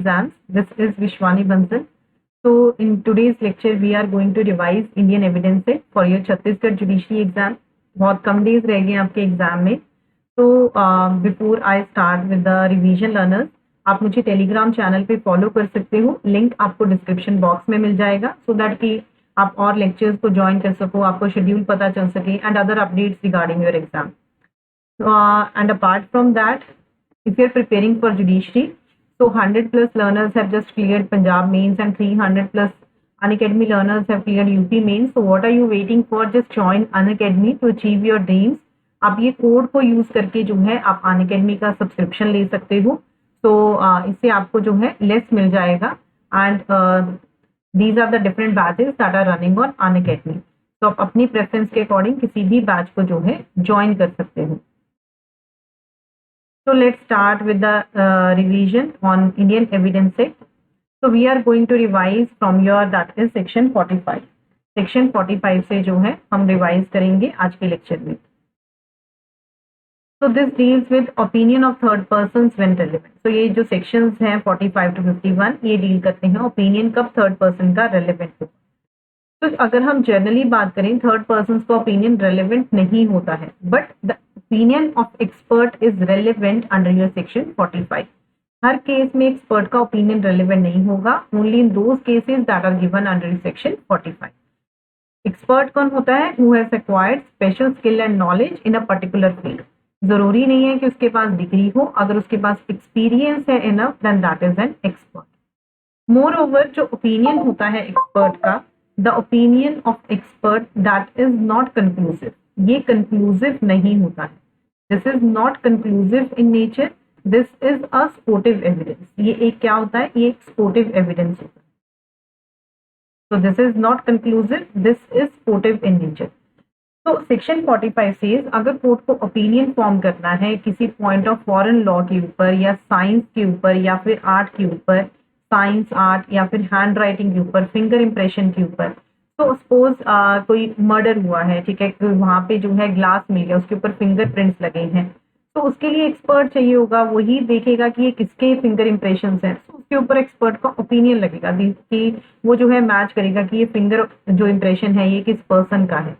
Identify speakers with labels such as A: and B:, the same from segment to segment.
A: Exams. This is Vishwani Bansal. So in today's lecture we are going to revise Indian Evidence Set for your Chhattisgarh judiciary exam. बहुत कम days रह गए आपके exam में. तो before I start with the revision learners, आप मुझे Telegram channel पे follow कर सकते हो. लिंक आपको डिस्क्रिप्शन बॉक्स में मिल जाएगा सो दैट कि आप और लेक्चर्स को ज्वाइन कर सको, आपको शेड्यूल पता चल सके and other updates regarding your exam. And apart from that, if you're preparing for judiciary, so 100 plus learners have just cleared Punjab mains and 300 plus Unacademy learners have cleared UP mains. So what are you waiting for? Just join Unacademy to achieve your dreams. आप ये code को use करके जो है आप Unacademy का subscription ले सकते हो. तो इससे आपको जो है लेस मिल जाएगा and these are the different batches that are running on Unacademy. तो आप अपनी प्रेफरेंस के अकॉर्डिंग किसी भी बैच को जो है ज्वाइन कर सकते हो. So let's start with the revision on Indian Evidence Set. So we are going to revise from your that is section 45. Section 45 से जो है हम revise करेंगे आज के lecture में. So this deals with opinion of third persons when relevant. So ये जो sections हैं 45 to 51 ये deal करते हैं opinion कब third person का relevant हो. तो अगर हम जनरली बात करें थर्ड पर्सन का ओपिनियन रेलेवेंट नहीं होता है, but the opinion of expert is relevant under your section 45. हर केस में एक्सपर्ट का ओपिनियन रेलेवेंट नहीं होगा, only in those cases that are given under section 45. Expert कौन होता है? Who has acquired special skill and knowledge in a particular field. जरूरी नहीं है कि उसके पास डिग्री हो, अगर उसके पास एक्सपीरियंस है enough then that is an expert. Moreover जो ओपिनियन होता है एक्सपर्ट का, the opinion of expert that is not conclusive. ये conclusive नहीं होता है. This is not conclusive in nature. This is a supportive evidence. ये एक क्या होता है? ये एक supportive evidence होता है. So this is not conclusive. This is supportive in nature. तो सेक्शन 45 says अगर कोर्ट को ओपिनियन फॉर्म करना है किसी पॉइंट ऑफ फॉरेन लॉ के ऊपर या साइंस के ऊपर या फिर आर्ट के ऊपर, साइंस आर्ट या फिर हैंड राइटिंग के ऊपर, फिंगर इंप्रेशन के ऊपर, तो सपोज कोई मर्डर हुआ है, ठीक है, वहां पे जो है ग्लास मिल गया, उसके ऊपर फिंगरप्रिंट्स लगे हैं, तो उसके लिए एक्सपर्ट चाहिए होगा, वही देखेगा कि ये किसके फिंगर इंप्रेशंस हैं, तो उसके ऊपर एक्सपर्ट का ओपिनियन लगेगा कि वो जो है मैच करेगा कि ये फिंगर जो इंप्रेशन है ये किस पर्सन का है.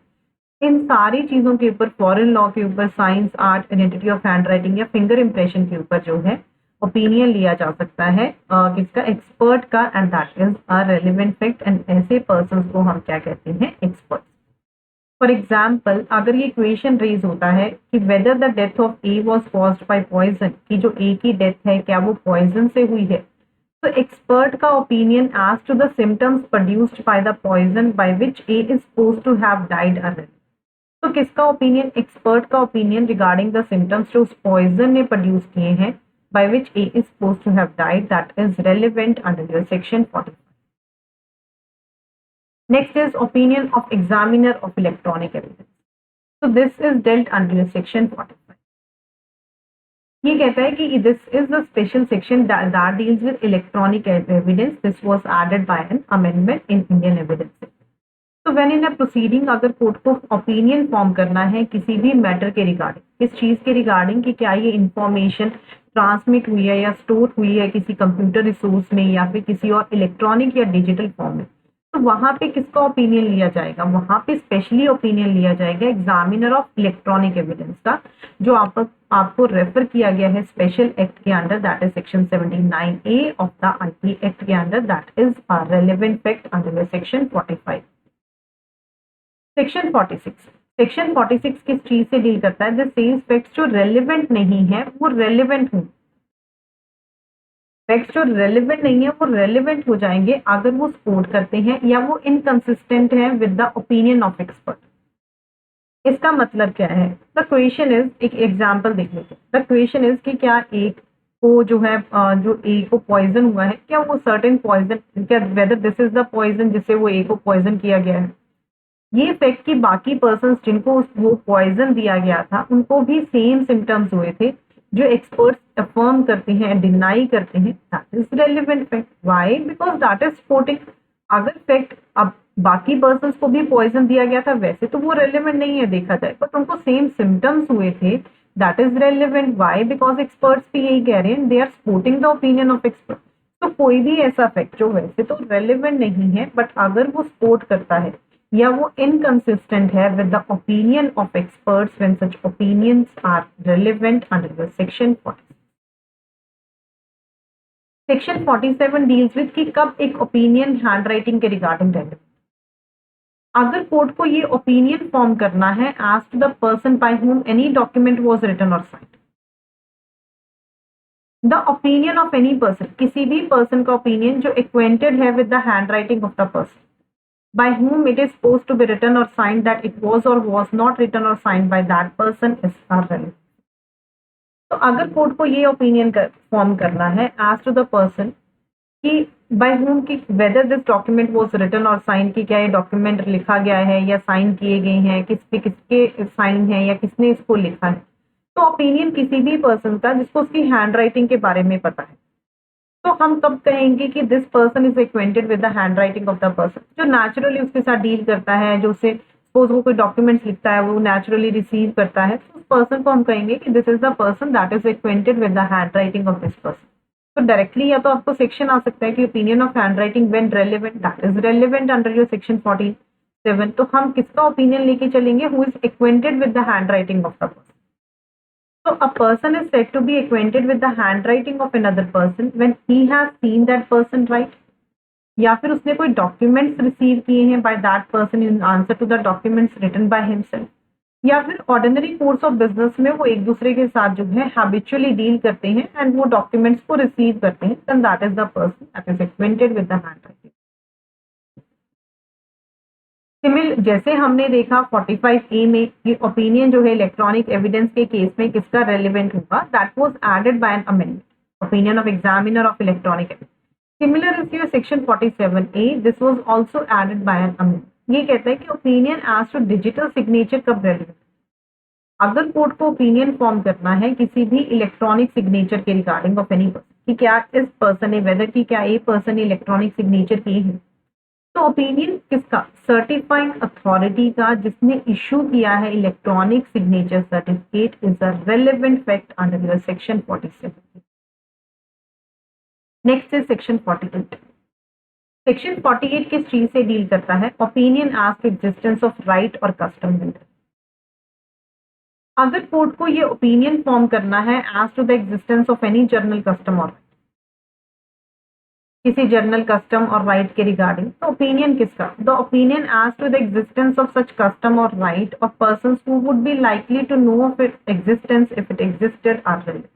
A: इन सारी चीजों के ऊपर, फॉरेन लॉ के ऊपर, science art, identity of hand writing या फिंगर इंप्रेशन के ऊपर जो है ओपिनियन लिया जा सकता है किसका? एक्सपर्ट का. And that is a relevant fact and ऐसे पर्संस को हम क्या कहते हैं? एक्सपर्ट. फॉर एग्जाम्पल, अगर ये क्वेश्चन रेज होता है कि whether the death of A was caused by poison, कि जो ए की डेथ है क्या वो पॉइजन से हुई है, तो एक्सपर्ट का opinion as to the symptoms produced by the poison by which A is supposed to have died early. तो किसका ओपिनियन? एक्सपर्ट का ओपिनियन रिगार्डिंग द सिम्टम्स जो उस पॉइजन ने प्रोड्यूस किए हैं by which A is supposed to have died, that is relevant under your section 45. Next is opinion of examiner of electronic evidence. So this is dealt under your section 45. ये कहता है कि this is the special section that deals with electronic evidence. This was added by an amendment in Indian Evidence Act. तो when in a proceeding अगर court को opinion form करना है किसी भी मैटर के रिगार्डिंग, किस चीज के रिगार्डिंग कि क्या ये इंफॉर्मेशन ट्रांसमिट हुई है या स्टोर हुई है किसी कंप्यूटर रिसोर्स में या फिर किसी और इलेक्ट्रॉनिक या डिजिटल फॉर्म में, तो वहां पे किसका ओपिनियन लिया जाएगा? वहां पे स्पेशली ओपिनियन लिया जाएगा एग्जामिनर ऑफ इलेक्ट्रॉनिक एविडेंस का, जो आपको रेफर किया गया है स्पेशल एक्ट के under, that is section 79A of the IT act के under. That is a relevant fact under section 45. Section 46. Section 46 किस चीज से डील करता है? द सेल्स फैक्ट्स जो रेलेवेंट नहीं है वो रेलेवेंट हो, फैक्ट्स जो रेलेवेंट नहीं है वो रेलेवेंट हो जाएंगे अगर वो सपोर्ट करते हैं या वो इनकंसिस्टेंट है with the opinion of expert. इसका मतलब क्या है? द क्वेश्चन इज, एक एग्जांपल देख लेते हैं. द क्वेश्चन इज कि क्या एक को जो है जो ए को पॉइजन हुआ है, क्या वो सर्टेन पॉइजन, क्या whether this is the poison जिससे वो ए को पॉइजन किया गया है, ये फैक्ट कि बाकी पर्संस जिनको वो पॉइजन दिया गया था उनको भी सेम सिम्टम्स हुए थे जो एक्सपर्ट्स अफर्म करते हैं, डिनाई करते हैं, that is relevant fact. Why? Because that is supporting. अगर फैक्ट अब बाकी पर्संस को भी पॉइजन दिया गया था वैसे तो वो रेलेवेंट नहीं है देखा जाए, बट उनको सेम सिम्टम्स हुए थे, that is relevant. Why? Because experts भी यही कह रहे हैं, they are supporting the opinion of expert. तो कोई भी ऐसा फैक्ट जो वैसे तो रेलिवेंट नहीं है बट अगर वो सपोर्ट करता है या वो इनकंसिस्टेंट है with the opinion of experts when such opinions are relevant under section 40। Section 47 deals with कि कब एक ओपिनियन हैंडराइटिंग के रिगार्डिंग रेलिवेंट। अगर कोर्ट को ये ओपिनियन फॉर्म करना है as to the person by whom any document was written or signed. The opinion of any person, किसी भी पर्सन का ओपिनियन जो एक्वेंटेड है with the handwriting of the person by whom it is supposed to be written or signed that it was or was not written or signed by that person is relevant। तो अगर court को ये opinion form करना है as to the person कि by whom कि whether this document was written or signed, कि क्या ये डॉक्यूमेंट लिखा गया है या साइन किए गए हैं, किस पे किसके साइन है या किसने इसको लिखा है। तो ओपिनियन किसी भी पर्सन का जिसको उसकी हैंड राइटिंग के बारे में पता है, तो हम कब कहेंगे कि this person is acquainted with the hand writing of the person, जो नेचुरली उसके साथ डील करता है, जो उसे सपोज वो कोई डॉक्यूमेंट्स लिखता है वो नेचुरली रिसीव करता है, तो उस पर्सन को हम कहेंगे कि this is the person that is acquainted with the hand writing of this person. तो डायरेक्टली या तो आपको सेक्शन आ सकता है कि opinion of hand writing when relevant that is relevant under your section 47। तो हम किसका ओपिनियन लेके चलेंगे, who is acquainted with the hand writing of the person. So a person is said to be acquainted with the handwriting of another person when he has seen that person write, या फिर उसने कोई documents receive किए हैं by that person in answer to the documents written by himself, या फिर ordinary course of business में वो एक दूसरे के साथ जो है हैबिचुअली डील करते हैं एंड वो डॉक्यूमेंट्स को रिसीव करते हैं, then that is the person that is acquainted with the handwriting। जैसे हमने देखा 45A में कि ओपिनियन जो है इलेक्ट्रॉनिक एविडेंस के केस में किसका रेलिवेंट होगा, that was added by an amendment, opinion of examiner of electronic evidence. Similar is your section 47A, this was also added by an amendment. ये कहता है कि opinion as to digital signature कब relevant. अगर court को opinion form करना है किसी भी इलेक्ट्रॉनिक सिग्नेचर के रिगार्डिंग ऑफ एनी पर्सन, कि क्या इस पर्सन ने वेदर की क्या ए पर्सन ने इलेक्ट्रॉनिक सिग्नेचर किए हैं, तो ओपिनियन किसका, सर्टिफाइंग अथॉरिटी का जिसने इशू किया है electronic signature certificate, is a relevant fact under your section 47। Next is section 48। Section 48 किस चीज से डील करता है, opinion as to existence of right और कस्टम। अगर कोर्ट को ये ओपिनियन फॉर्म करना है as to the existence of any general custom और किसी जर्नल कस्टम और राइट के रिगार्डिंग, तो ओपिनियन किसका, the opinion as to the existence of such custom और right of persons who would be likely to know of its existence if it existed are relevant.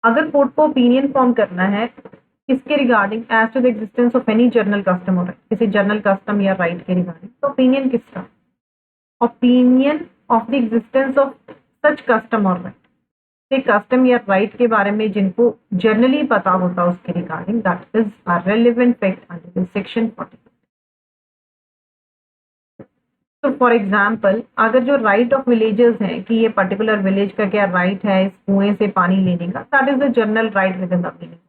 A: अगर court को opinion form करना है किसके regarding, as to the existence of any general custom और right, किसी general custom या right के regarding, तो ओपिनियन किसका, opinion of the existence of such custom और राइट, कस्टम या राइट के बारे में जिनको जनरली पता होता है उसके regarding, that is a relevant fact under section 40। तो फॉर एग्जांपल अगर जो राइट ऑफ विलेजर्स हैं कि ये पर्टिकुलर विलेज का क्या राइट है इस कुएं से पानी लेने का, that is the general right with in the meaning.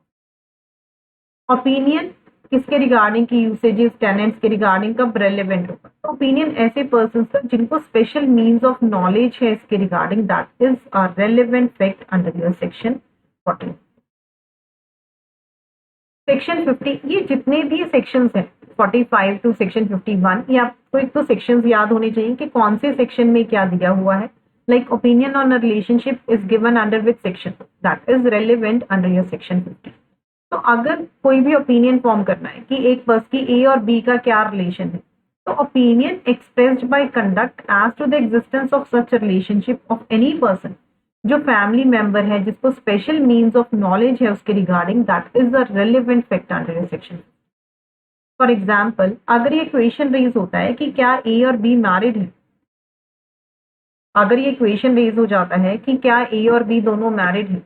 A: Opinion किसके रिगार्डिंग की यूसेजेस टेनेंट्स के रिगार्डिंग कब रेलेवेंट होगा, तो ओपिनियन ऐसे पर्संस का जिनको स्पेशल मीन्स ऑफ नॉलेज है इसके regarding, that is a relevant fact under your section 40। Section 50, ये जितने भी सेक्शंस हैं 45 टू सेक्शन 51, ये आपको एक तो सेक्शंस याद होने चाहिए कि कौन से सेक्शन में क्या दिया हुआ है। Like opinion on a relationship is given under which section, that is relevant under your section 50। तो अगर कोई भी ओपिनियन फॉर्म करना है कि एक पर्सन की ए और बी का क्या रिलेशन है, तो opinion expressed by conduct as to the existence of such relationship of any person, जो फैमिली मेंबर है जिसको स्पेशल मीन्स ऑफ नॉलेज है उसके regarding, that is a relevant fact under your section. For example अगर ये question raise होता है कि क्या ए और बी मैरिड है, अगर ये क्वेश्चन रेज हो जाता है कि क्या ए और बी दोनों मैरिड है,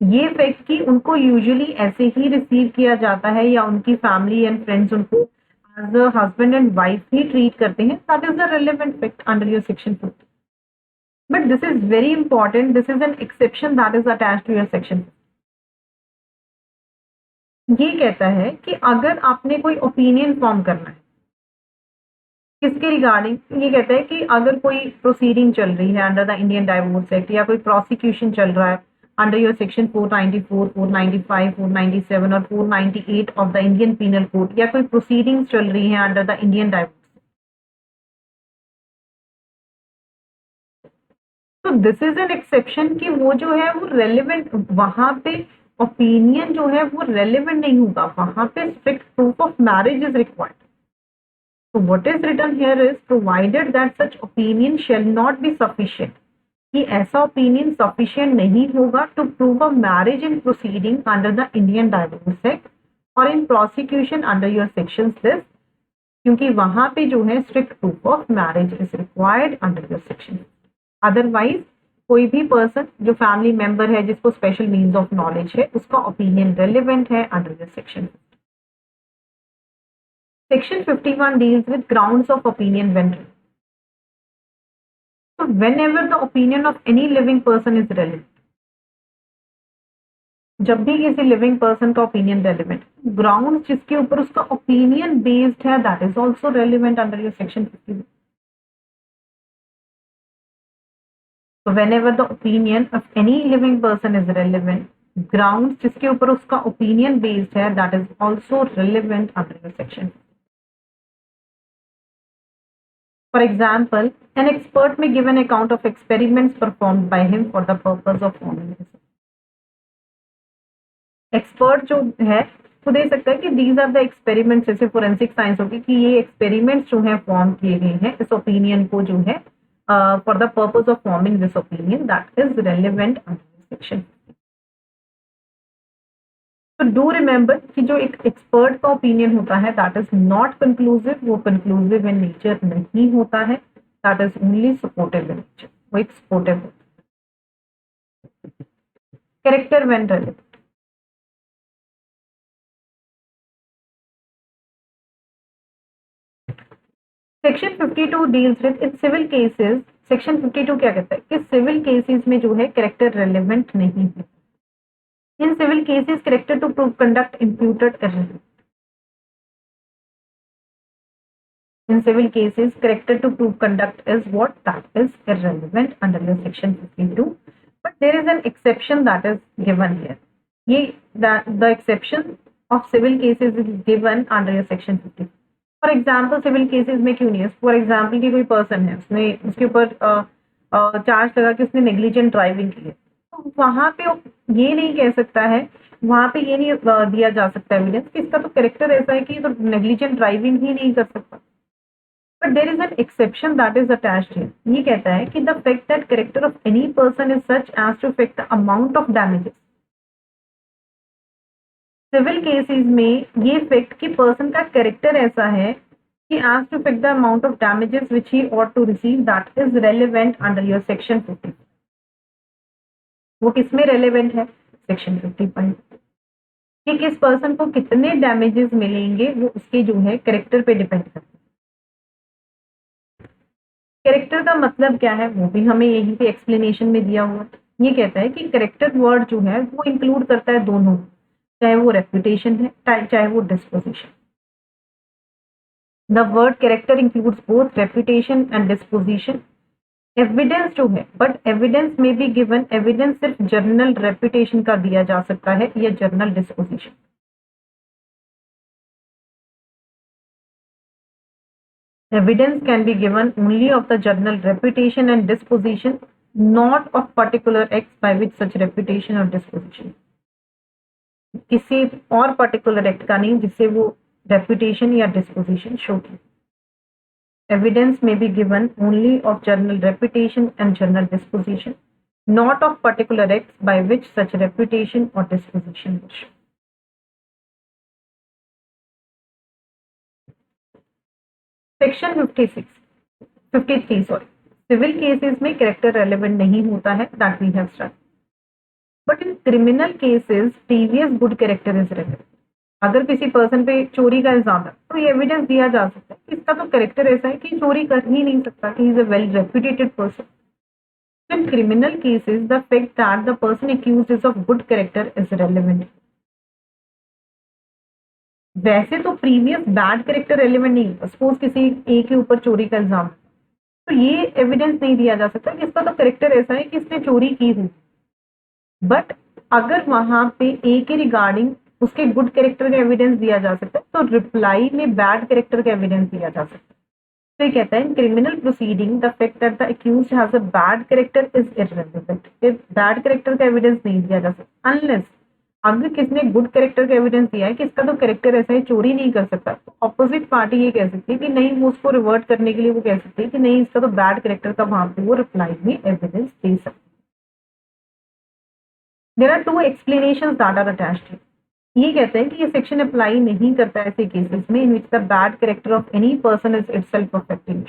A: ये फैक्ट कि उनको यूजुअली ऐसे ही रिसीव किया जाता है या उनकी फैमिली एंड फ्रेंड्स उनको as a husband and wife ही ट्रीट करते हैं, that is the relevant fact under your section 50। But this is very important, this is an exception that is attached to your section. ये कहता है कि अगर आपने कोई ओपिनियन फॉर्म करना है किसके रिगार्डिंग, ये कहता है कि अगर कोई प्रोसीडिंग चल रही है under the Indian divorce act या कोई प्रोसिक्यूशन चल रहा है under your section 494, 495, 497 और 498 of the Indian Penal Code, या कोई proceedings चल रही है under the Indian Divorce. तो दिस इज एन एक्सेप्शन कि वो जो है वो रेलिवेंट, वहां पे ओपिनियन जो है वो रेलिवेंट नहीं होगा, वहां पे strict proof of marriage is required. So what is written here is provided that such opinion shall not be sufficient, कि ऐसा ओपिनियन सफिशिएंट नहीं होगा to prove a marriage in proceeding under the Indian divorce act or in prosecution under your section this, क्योंकि वहां पे जो है strict proof of marriage is required under your section. Otherwise कोई भी पर्सन जो फैमिली मेंबर है जिसको स्पेशल मीन्स ऑफ नॉलेज है उसका ओपिनियन रेलिवेंट है under your section. Section 51 deals with grounds of opinion when written. So whenever the opinion of any living person is relevant, जब भी किसी लिविंग पर्सन का opinion relevant, ground जिसके ऊपर उसका ओपिनियन बेस्ड है that is also relevant under your section 51. So whenever the opinion of any living person is relevant, grounds जिसके ऊपर उसका ओपिनियन बेस्ड है that is also relevant under your section. For example, an expert may give an account of experiments performed by him for the purpose of forming research. Expert जो है वो दे सकता है कि these are the experiments, जैसे forensic science होगी कि ये एक्सपेरिमेंट्स जो हैं फॉर्म किए गए हैं इस ओपिनियन को जो है for the purpose of forming this opinion that is relevant under section. तो डू रिमेंबर कि जो एक एक्सपर्ट का ओपिनियन होता है दैट इज नॉट कंक्लूसिव, वो कंक्लूसिव इन नेचर नहीं होता है, that is only supportive in nature, वो एक सपोर्टिव होता है. Character when relevant, section 52 deals with in civil cases. Section 52 क्या कहता है कि सिविल केसेस में जो है कैरेक्टर रेलेवेंट नहीं है. In civil cases, character to prove conduct imputed irrelevant. In civil cases, character to prove conduct is what? That is irrelevant under your section 52. But there is an exception that is given here. The exception of civil cases is given under your section 50. For example, civil cases में क्यों नहीं है? For example, कि कोई person है, उसने उसके ऊपर चार्ज लगा कि उसने नेग्लिजेंट ड्राइविंग की है, तो वहां पे ये नहीं कह सकता है, वहां पे ये नहीं दिया जा सकता एविडेंस कि इसका तो कैरेक्टर ऐसा है कि ये तो नेग्लिजेंट ड्राइविंग ही नहीं कर सकता. But there is an exception that is attached here. ये कहता है कि the fact that character of any person is such as to affect the amount of damages. Civil cases में ये फैक्ट कि पर्सन का कैरेक्टर ऐसा है कि as to affect the amount of damages which he ought to receive that is relevant under your section 50. वो किसमें relevant है? सेक्शन 55. कि किस पर्सन को कितने डैमेजेस मिलेंगे वो उसके जो है कैरेक्टर पे डिपेंड करता है. कैरेक्टर का मतलब क्या है वो भी हमें यहीं पे एक्सप्लेनेशन में दिया हुआ है. ये कहता है कि कैरेक्टर वर्ड जो है वो इंक्लूड करता है दोनों, चाहे वो रेपुटेशन है चाहे वो disposition. The word character includes both reputation and disposition. Evidence जो है, बट एविडेंस में भी गिवन, एविडेंस सिर्फ जर्नल रेपुटेशन का दिया जा सकता है या journal disposition. Evidence can be given only of the journal reputation and disposition, not of particular act by which such reputation और डिस्पोजिशन. किसी और पर्टिकुलर एक्ट का नहीं जिससे वो रेपुटेशन या डिस्पोजिशन शो की. Evidence may be given only of general reputation and general disposition, not of particular acts by which such reputation or disposition was shown. Section 53 sorry. Civil cases में character relevant नहीं होता है, that we have studied. But in criminal cases, previous good character is relevant. अगर किसी person पे चोरी का इल्जाम है तो ये एविडेंस दिया जा सकता है कि इसका तो कैरेक्टर ऐसा है कि चोरी कर ही नहीं सकता, कि is a well reputated person. In criminal cases the fact that the person accused is of good character is relevant. वैसे तो प्रीवियस बैड कैरेक्टर रेलेवेंट नहीं होता. सपोज किसी ए के ऊपर चोरी का इल्जाम है तो ये एविडेंस नहीं दिया जा सकता कि इसका तो कैरेक्टर ऐसा है कि इसने चोरी की हुई. बट अगर वहां पे ए के रिगार्डिंग उसके गुड कैरेक्टर का एविडेंस दिया जा सकता है, तो रिप्लाई में बैड कैरेक्टर का एविडेंस दिया जा सकता है। तो ये कहता है, in criminal proceeding the fact that the accused has a bad character is irrelevant. Bad character का एविडेंस नहीं दिया जा सकता अनलेस, अगर किसने गुड कैरेक्टर का एविडेंस दिया है कि इसका तो कैरेक्टर ऐसा है, चोरी नहीं कर सकता, तो ऑपोजिट पार्टी ये कह सकती है कि नहीं, वो उसको रिवर्ट करने के लिए वो कह सकती है कि नहीं, इसका तो बैड कैरेक्टर का वहां पे वो रिप्लाई में एविडेंस दे सकते। There are two explanations that are attached. ये कहते हैं कि ये सेक्शन अप्लाई नहीं करता ऐसे केसेस में in which the bad character of any person is itself affecting,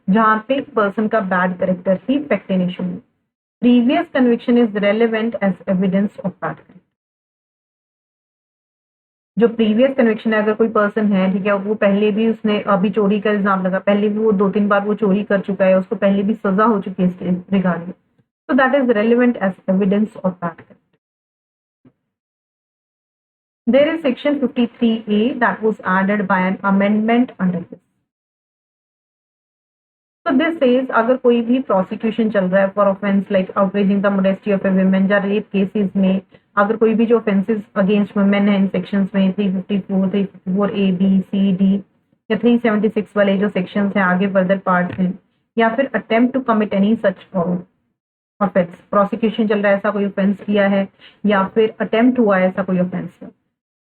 A: जहां पे पर्सन का बैड कैरेक्टर ही फैक्टिंग इशू है। Previous conviction is relevant as evidence of bad character. जो प्रीवियस कन्विक्शन है, अगर कोई पर्सन है, ठीक है, वो पहले भी उसने अभी चोरी का इल्जाम लगा, पहले भी वो 2-3 बार वो चोरी कर चुका है, उसको पहले भी सजा हो चुकी है इसके regarding, so that is relevant as evidence of bad character. There is section 53A that was added by an amendment under this. So this says अगर कोई भी prosecution चल रहा है for offense like outraging the modesty of a woman या rape cases में, अगर कोई भी जो offenses against women है इन sections में 354, 354A, B, C, D या 376 वाले जो sections हैं आगे further parts हैं, या फिर attempt to commit any such offence, prosecution चल रहा है, ऐसा कोई ऑफेंस किया है या फिर अटेम्प्ट हुआ है ऐसा कोई ऑफेंस है,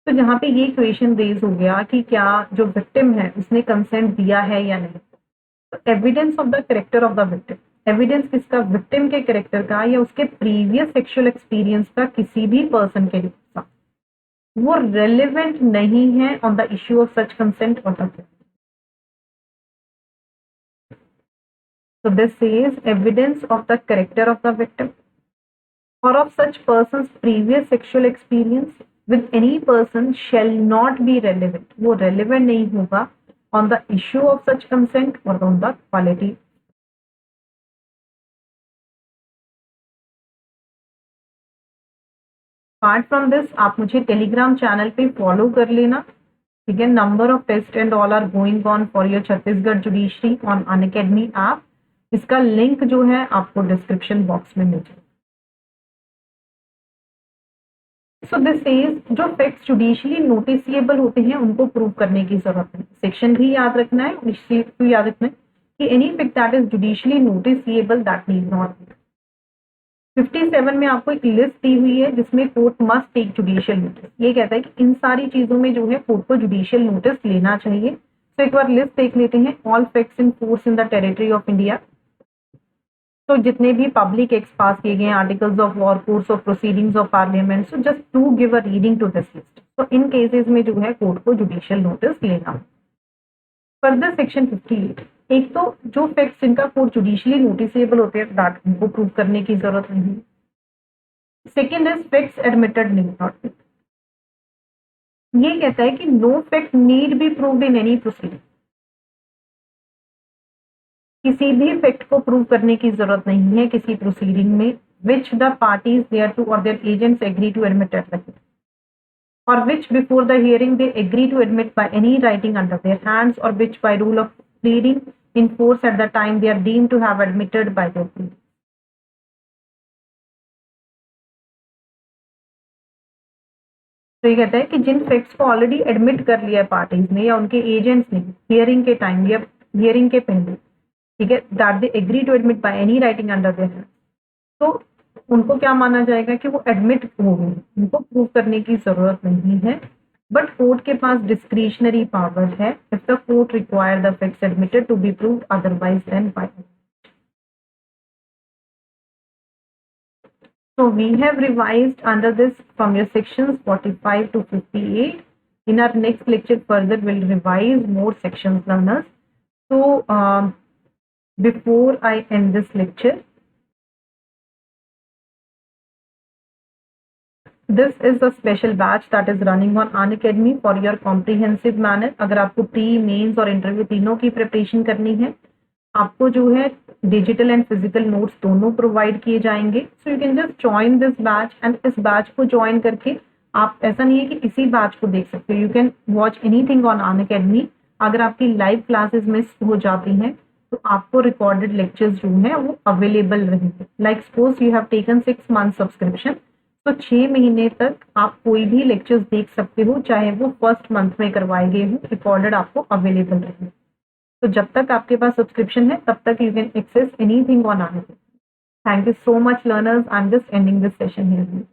A: तो जहाँ पे ये क्वेश्चन रेज हो गया कि क्या जो विक्टिम है उसने कंसेंट दिया है या नहीं, तो evidence of the character of the victim, evidence किसका, विक्टिम के कैरेक्टर का या उसके प्रीवियस सेक्सुअल एक्सपीरियंस का किसी भी पर्सन के साथ, वो रेलेवेंट नहीं है on the issue of such consent और the. So this says evidence of the character of the victim or of such person's previous sexual experience with any person shall not be relevant. वो relevant नहीं होगा on the issue of such consent or on the quality. Apart from this, आप मुझे Telegram channel पे follow कर लेना, ठीक है। Number of test and all are going on for your Chhattisgarh judiciary on Unacademy app. इसका लिंक जो है आपको डिस्क्रिप्शन बॉक्स में मिल जाएगा। सो दिस इज जो फैक्ट्स जुडिशियली नोटिसिएबल होते हैं उनको प्रूव करने की जरूरत है। सेक्शन भी याद रखना है, इस चीज को याद रखना है कि any fact that is judicially noticeable that need not be. 57 में आपको एक लिस्ट दी हुई है जिसमें court must take judicial notice. ये कहता है कि इन सारी चीजों में जो है कोर्ट को जुडिशियल नोटिस लेना चाहिए। तो एक बार लिस्ट देख लेते हैं। All facts in force in the territory of India, तो जितने भी पब्लिक एक्ट्स पास किए गए, articles of war, course of proceedings of parliament, so just to give a reading to this list. तो इन केसेस में जो है कोर्ट को जुडिशियल नोटिस लेना। फर्दर सेक्शन 58, एक तो जो फैक्ट्स जिनका कोर्ट जुडिशियली नोटिसेबल होते हैं दैट उनको प्रूव करने की जरूरत नहीं। Second is facts admitted need not be. ये कहता है कि no fact need be proved in any proceeding. किसी भी फैक्ट को प्रूव करने की जरूरत नहीं है किसी प्रोसीडिंग में which the parties thereto or their agents agree to admit at the hearing, or which before the hearing they agree to admit by any writing under their hands, or which by rule of pleading in force at the time they are deemed to have admitted by their pleading. तो ये कहता है कि जिन facts को already admit कर लिया है parties ने या उनके एजेंट्स ने हियरिंग के टाइम या हियरिंग के पहले, ठीक है, that they agree to admit by any writing under their hands, तो उनको क्या माना जाएगा कि वो एडमिट हो गए, उनको प्रूव करने की जरूरत नहीं है। बट कोर्ट के पास डिस्क्रिशनरी पावर है if the court require the facts admitted to be proved otherwise than by. So we have revised under this from your sections 45 to 58. In our next lecture further we'll revise more sections, learners. So before I end this lecture, this is a special batch that is running on Unacademy for your comprehensive manner. अगर आपको pre, mains और interview तीनों की preparation करनी है, आपको जो है डिजिटल एंड फिजिकल नोट्स दोनों प्रोवाइड किए जाएंगे। So you can just join this batch and इस बैच को ज्वाइन करके आप, ऐसा नहीं है कि इसी बैच को देख सकते हो, you can watch anything on Unacademy. अगर आपकी लाइव क्लासेस मिस हो जाती हैं तो आपको रिकॉर्डेड लेक्चर्स जो है वो अवेलेबल रहेंगे। Like suppose you have taken 6 month subscription, तो 6 महीने तक आप कोई भी लेक्चर्स देख सकते हो, चाहे वो फर्स्ट मंथ में करवाए गए हो, रिकॉर्डेड आपको अवेलेबल रहेंगे। तो जब तक आपके पास सब्सक्रिप्शन है तब तक you can access anything on our. Thank you so much learners. I'm just ending this session here.